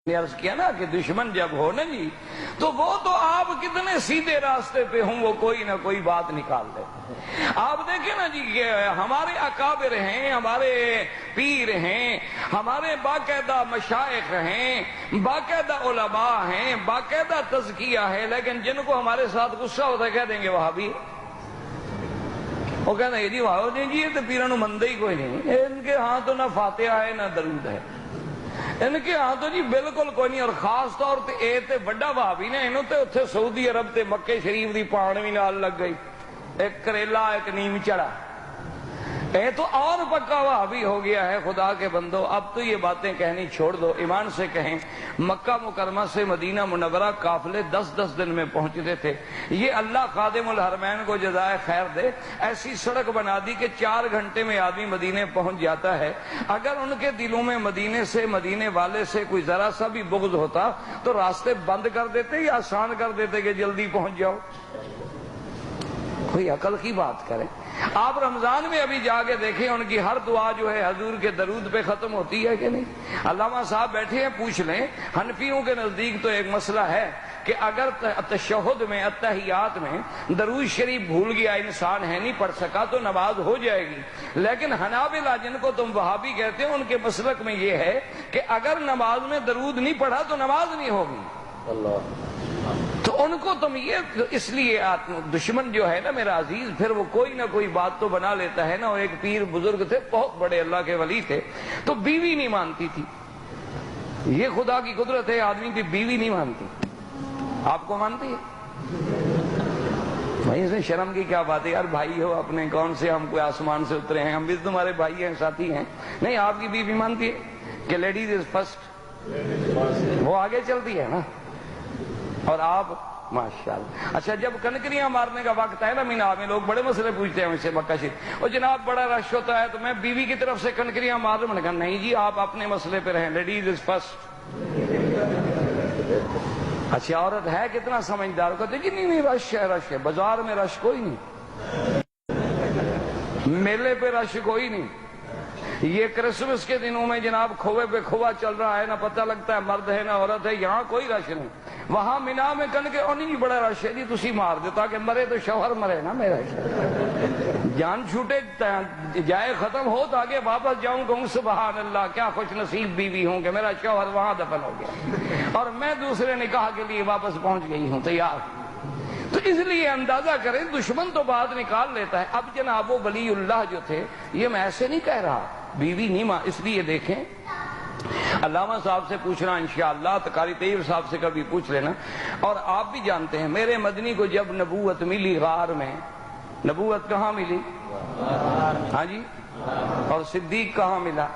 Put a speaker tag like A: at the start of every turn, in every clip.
A: عرض کیا نا کہ دشمن جب ہو نا جی تو وہ تو آپ کتنے سیدھے راستے پہ ہوں وہ کوئی نہ کوئی بات نکال دے. آپ دیکھیں نا جی کہ ہمارے اکابر ہیں، ہمارے پیر ہیں، ہمارے باقاعدہ مشائخ ہیں، باقاعدہ علماء ہیں، باقاعدہ تزکیہ ہے، لیکن جن کو ہمارے ساتھ غصہ ہوتا ہے کہہ دیں گے وہابی. وہ کہنا ہے جی وہاں جی یہ تو پیروں نو مندے ہی کوئی نہیں، ان کے ہاں تو نہ فاتحہ ہے نہ درود ہے، ان کے ہاں تو جی بالکل کوئی نہیں. اور خاص طور تے اے تے بڑا وہابی نے انہوں تے اتھے سعودی عرب تے مکے شریف دی پان بھی نال لگ گئی، ایک کریلا ایک نیم چڑا. اے تو اور پکا وہابی ہو گیا ہے. خدا کے بندو اب تو یہ باتیں کہنی چھوڑ دو، ایمان سے کہیں. مکہ مکرمہ سے مدینہ منورہ قافلے 10 دن میں پہنچتے تھے. یہ اللہ خادم الحرمین کو جزائے خیر دے، ایسی سڑک بنا دی کہ 4 گھنٹے میں آدمی مدینے پہنچ جاتا ہے. اگر ان کے دلوں میں مدینے سے، مدینے والے سے کوئی ذرا سا بھی بغض ہوتا تو راستے بند کر دیتے یا آسان کر دیتے کہ جلدی پہنچ جاؤ. کوئی عقل کی بات کریں. آپ رمضان میں ابھی جا کے دیکھیں ان کی ہر دعا جو ہے حضور کے درود پہ ختم ہوتی ہے کہ نہیں. علامہ صاحب بیٹھے ہیں، پوچھ لیں. حنفیوں کے نزدیک تو ایک مسئلہ ہے کہ اگر تشہد میں، اتحیات میں درود شریف بھول گیا انسان ہے نہیں پڑھ سکا تو نماز ہو جائے گی. لیکن حنابلہ جن کو تم وہابی کہتے ہیں ان کے مسلک میں یہ ہے کہ اگر نماز میں درود نہیں پڑھا تو نماز نہیں ہوگی. اللہ. تو ان کو تم یہ اس لیے دشمن جو ہے نا میرا عزیز پھر وہ کوئی نہ کوئی بات تو بنا لیتا ہے نا. وہ ایک پیر بزرگ تھے، بہت بڑے اللہ کے ولی تھے، تو بیوی نہیں مانتی تھی. یہ خدا کی قدرت ہے، آدمی کی بیوی نہیں مانتی. آپ کو مانتی ہے؟ بھائی اس میں شرم کی کیا بات ہے یار، بھائی ہو اپنے، کون سے ہم کوئی آسمان سے اترے ہیں، ہم بھی تمہارے بھائی ہیں، ساتھی ہیں. نہیں، آپ کی بیوی مانتی ہے کہ لیڈیز از فرسٹ، وہ آگے چلتی ہے نا. اور آپ ماشاءاللہ. اچھا جب کنکریاں مارنے کا وقت ہے نا مینا میں لوگ بڑے مسئلے پوچھتے ہیں مجھ سے مکہ شریف، اور جناب بڑا رش ہوتا ہے تو میں بیوی کی طرف سے کنکریاں مار رہا ہوں. کہا نہیں جی آپ اپنے مسئلے پہ رہیں، لیڈیز از فرسٹ. اچھا عورت ہے کتنا سمجھدار، کہتے کہ نہیں رش ہے، رش ہے. بازار میں رش کوئی نہیں، میلے پہ رش کوئی نہیں. یہ کرسمس کے دنوں میں جناب کھوے پہ کھوا چل رہا ہے، نہ پتہ لگتا ہے مرد ہے نہ عورت ہے. یہاں کوئی رش نہیں. وہاں مینا میں کن کے نہیں بڑا رش ہے جی تسی مار دے تاکہ مرے تو شوہر مرے نا میرا، جان چھوٹے جائے ختم ہو تاکہ واپس جاؤں کہوں سبحان اللہ کیا خوش نصیب بیوی ہوں کہ میرا شوہر وہاں دفن ہو گیا اور میں دوسرے نکاح کے لیے واپس پہنچ گئی ہوں تیار. تو اس لیے اندازہ کریں دشمن تو بات نکال لیتا ہے. اب جناب وہ ولی اللہ جو تھے، یہ میں ایسے نہیں کہہ رہا بیوی نہیں ماں، اس لیے دیکھیں علامہ صاحب سے پوچھنا انشاءاللہ، قاری طیب صاحب سے کبھی پوچھ لینا. اور آپ بھی جانتے ہیں میرے مدنی کو جب نبوت ملی غار میں، نبوت کہاں ملی؟ ہاں جی. اور صدیق کہاں ملا؟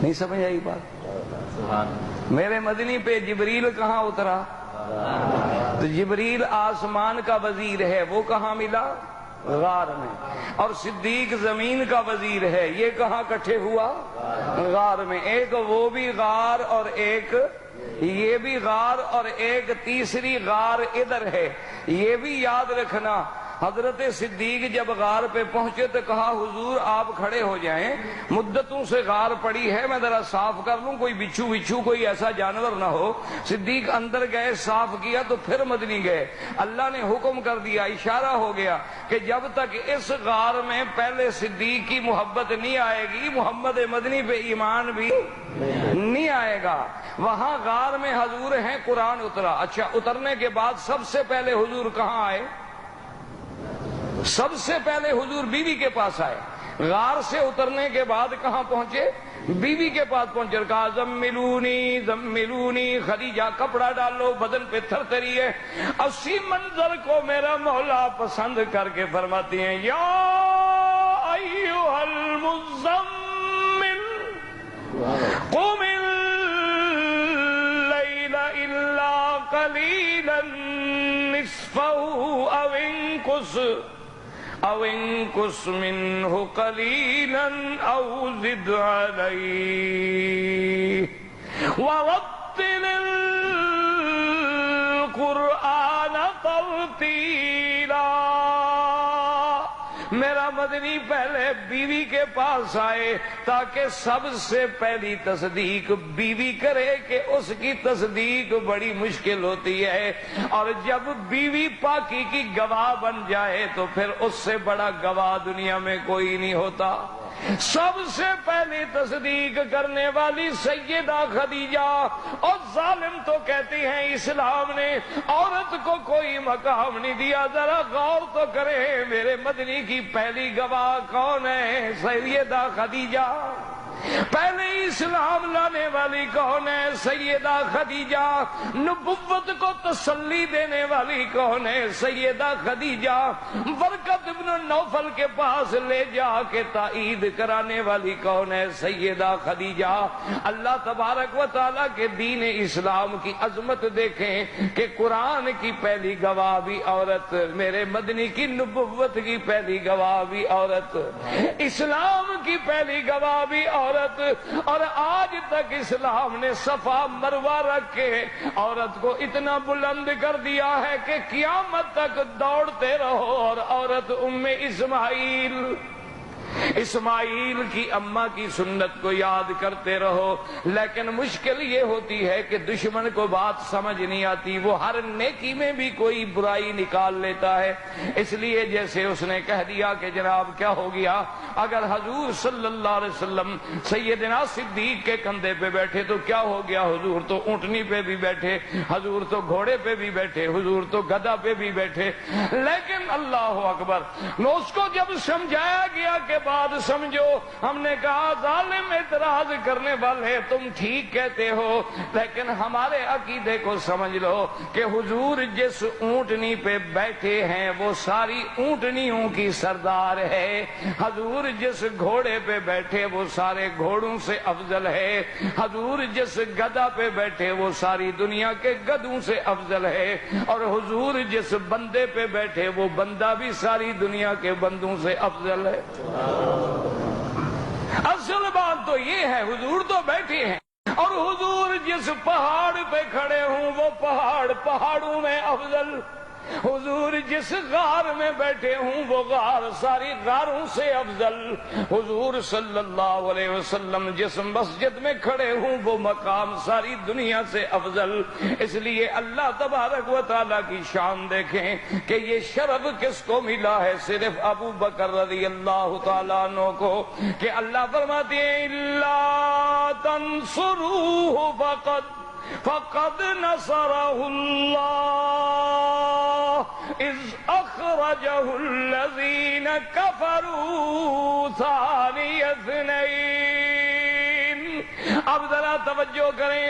A: نہیں سمجھ آئی بات؟ میرے مدنی پہ جبریل کہاں اترا؟ تو جبریل آسمان کا وزیر ہے، وہ کہاں ملا؟ غار میں. اور صدیق زمین کا وزیر ہے، یہ کہاں کٹھے ہوا؟ غار میں. ایک وہ بھی غار اور ایک یہ بھی غار اور ایک تیسری غار ادھر ہے. یہ بھی یاد رکھنا. حضرت صدیق جب غار پہ پہنچے تو کہا حضور آپ کھڑے ہو جائیں، مدتوں سے غار پڑی ہے، میں ذرا صاف کر لوں، کوئی بچھو کوئی ایسا جانور نہ ہو. صدیق اندر گئے، صاف کیا تو پھر مدنی گئے. اللہ نے حکم کر دیا، اشارہ ہو گیا کہ جب تک اس غار میں پہلے صدیق کی محبت نہیں آئے گی محمد مدنی پہ ایمان بھی نہیں آئے گا. وہاں غار میں حضور ہیں، قرآن اترا. اچھا اترنے کے بعد سب سے پہلے حضور کہاں آئے؟ سب سے پہلے حضور بیوی کے پاس آئے. غار سے اترنے کے بعد کہاں پہنچے؟ بیوی کے پاس پہنچے. کہا زملونی زملونی، خدیجہ کپڑا ڈالو، بدن پہ تھر تھری ہے. اسی منظر کو میرا مولا پسند کر کے فرماتی ہیں یا ایھا المزمل قم اللیل الا قلیلا نصفہ او انقص منہ قلیلا او زد علیہ ورتل القرآن ترتیلا. میرا مدنی پہلے بیوی کے پاس آئے تاکہ سب سے پہلی تصدیق بیوی کرے کہ اس کی تصدیق بڑی مشکل ہوتی ہے، اور جب بیوی پاکی کی گواہ بن جائے تو پھر اس سے بڑا گواہ دنیا میں کوئی نہیں ہوتا۔ سب سے پہلی تصدیق کرنے والی سیدہ خدیجہ، اور ظالم تو کہتی ہیں اسلام نے عورت کو کوئی مقام نہیں دیا۔ ذرا غور تو کرے، میرے مدنی کی پہلی گواہ کون ہے؟ سیدہ خدیجہ۔ پہلے اسلام لانے والی کون ہے؟ سیدہ خدیجہ۔ نبوت کو تسلی دینے والی کون ہے؟ سیدہ خدیجہ۔ برکت ابن نوفل کے پاس لے جا کے تائید کرانے والی کون ہے؟ سیدہ خدیجہ۔ اللہ تبارک و تعالیٰ کے دین اسلام کی عظمت دیکھیں کہ قرآن کی پہلی گواہ بھی عورت، میرے مدنی کی نبوت کی پہلی گواہ بھی عورت، اسلام کی پہلی گواہ بھی عورت، اور آج تک اسلام نے صفا مروہ رکھ کے عورت کو اتنا بلند کر دیا ہے کہ قیامت تک دوڑتے رہو اور عورت اسماعیل کی اماں کی سنت کو یاد کرتے رہو۔ لیکن مشکل یہ ہوتی ہے کہ دشمن کو بات سمجھ نہیں آتی، وہ ہر نیکی میں بھی کوئی برائی نکال لیتا ہے۔ اس لیے جیسے اس نے کہہ دیا کہ جناب کیا ہو گیا، اگر حضور صلی اللہ علیہ وسلم سیدنا صدیق کے کندھے پہ بیٹھے تو کیا ہو گیا؟ حضور تو اونٹنی پہ بھی بیٹھے، حضور تو گھوڑے پہ بھی بیٹھے، حضور تو گدھا پہ بھی بیٹھے۔ لیکن اللہ اکبر، اس کو جب سمجھایا گیا کہ بات سمجھو، ہم نے کہا ظالم اعتراض کرنے والے تم ٹھیک کہتے ہو، لیکن ہمارے عقیدے کو سمجھ لو کہ حضور جس اونٹنی پہ بیٹھے ہیں وہ ساری اونٹنیوں کی سردار ہے، حضور جس گھوڑے پہ بیٹھے وہ سارے گھوڑوں سے افضل ہے، حضور جس گدھا پہ بیٹھے وہ ساری دنیا کے گدھوں سے افضل ہے، اور حضور جس بندے پہ بیٹھے وہ بندہ بھی ساری دنیا کے بندوں سے افضل ہے۔ اصل بات تو یہ ہے، حضور تو بیٹھے ہیں، اور حضور جس پہاڑ پہ کھڑے ہوں وہ پہاڑ پہاڑوں میں افضل، حضور جس غار میں بیٹھے ہوں وہ غار ساری غاروں سے افضل، حضور صلی اللہ علیہ وسلم جس مسجد میں کھڑے ہوں وہ مقام ساری دنیا سے افضل۔ اس لیے اللہ تبارک و تعالیٰ کی شان دیکھیں کہ یہ شرف کس کو ملا ہے؟ صرف ابو بکر رضی اللہ تعالیٰ عنہ کو، کہ اللہ فرماتے ہیں الا تنصروہ فقد نصرہ اللہ اذ اخرجہ الذین کفروا ثانی اثنین۔ اب ذرا توجہ کریں،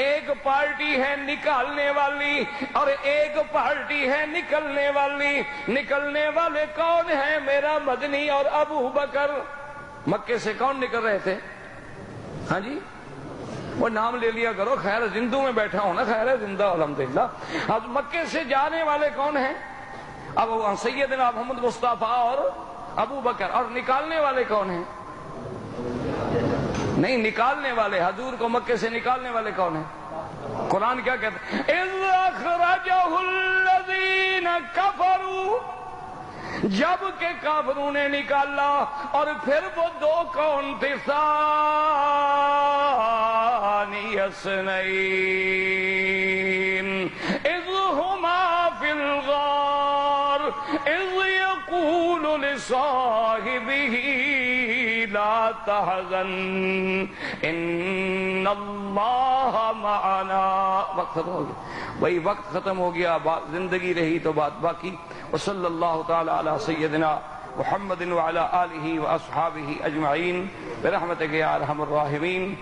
A: ایک پارٹی ہے نکالنے والی اور ایک پارٹی ہے نکلنے والی۔ نکلنے والے کون ہیں؟ میرا مدنی اور ابو بکر۔ مکے سے کون نکل رہے تھے؟ ہاں جی، وہ نام لے لیا کرو، خیر زندوں میں بیٹھا ہوں نا، خیر ہے زندہ الحمدللہ۔ اب مکے سے جانے والے کون ہیں؟ اب سیدنا محمد مصطفیٰ اور ابو بکر، اور نکالنے والے کون ہیں؟ نہیں، نکالنے والے حضور کو مکے سے نکالنے والے کون ہیں؟ قرآن کیا کہتا ہے؟ اذ اخرجہ الذین کفروا، جب کہ کافروں نے نکالا، اور پھر وہ دو کون تھے؟ ثانی اثنین اذ ہما فی الغار اذ یقول لصاحبہ لا تحزن ان اللہ معنا۔ وقت ختم ہو گیا، وہی وقت ختم ہو گیا، زندگی رہی تو بات باقی۔ وصلی اللہ تعالی علی سیدنا محمد وعلی آلہ واصحابہ اجمعین برحمتک یا ارحم الراحمین۔